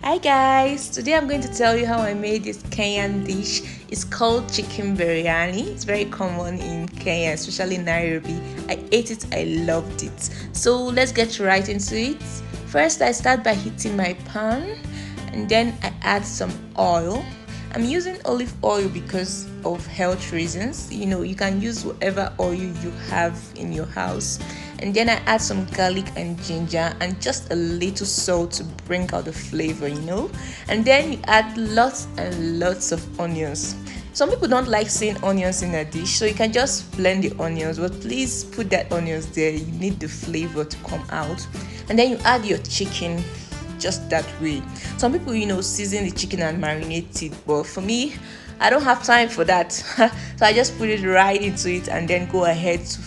Hi guys, today I'm going to tell you how I made this Kenyan dish. It's called Chicken Biryani. It's very common in Kenya, especially Nairobi. I ate it, I loved it. So let's get right into it. First, I start by heating my pan and then I add some oil. I'm using olive oil because of health reasons. You can use whatever oil you have in your house. And then I add some garlic and ginger and just a little salt to bring out the flavor. And then you add lots and lots of onions. Some people don't like seeing onions in a dish, so you can just blend the onions, but please put that onions there. You need the flavor to come out. And then you add your chicken just that way. Some people, season the chicken and marinate it, but for me, I don't have time for that. So I just put it right into it and then go ahead to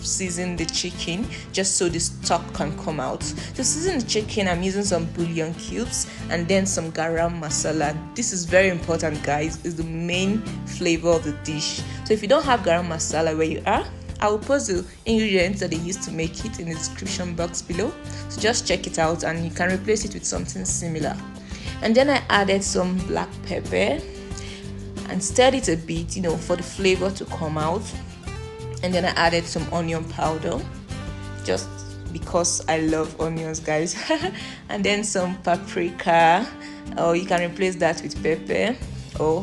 season the chicken just so the stock can come out. To season the chicken, I'm using some bouillon cubes and then some garam masala. This is very important, guys. It's the main flavor of the dish. So if you don't have garam masala where you are, I will post the ingredients that they used to make it in the description box below. So just check it out and you can replace it with something similar. And then I added some black pepper and stirred it a bit, for the flavor to come out. And then I added some onion powder just because I love onions, guys. And then some paprika, or you can replace that with pepper, or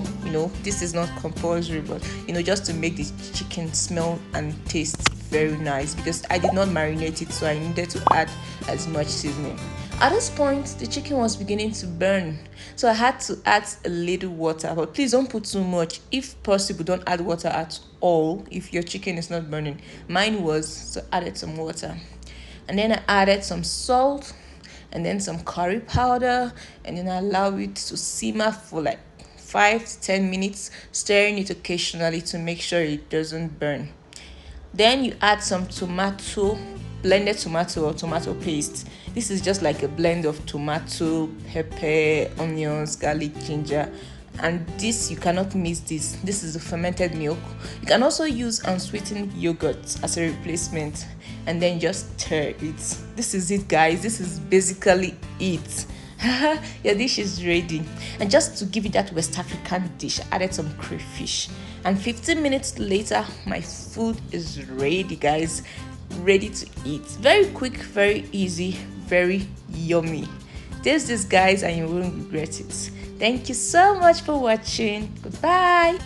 this is not compulsory, but just to make the chicken smell and taste very nice, because I did not marinate it, so I needed to add as much seasoning. At this point, the chicken was beginning to burn, so I had to add a little water, but please don't put too much. If possible, don't add water at all if your chicken is not burning. Mine was, so I added some water. And then I added some salt and then some curry powder, and then I allow it to simmer for like 5 to 10 minutes, stirring it occasionally to make sure it doesn't burn. Then you add some blended tomato or tomato paste. This is just like a blend of tomato, pepper, onions, garlic, ginger. And this, you cannot miss this. This is the fermented milk. You can also use unsweetened yogurt as a replacement, and then just stir it. This is it, guys. This is basically it. Your dish is ready. And just to give it that West African dish, I added some crayfish, and 15 minutes later my food is ready, guys. Ready to eat. Very quick, very easy, very yummy. Taste this, guys, and you won't regret it. Thank you so much for watching. Goodbye.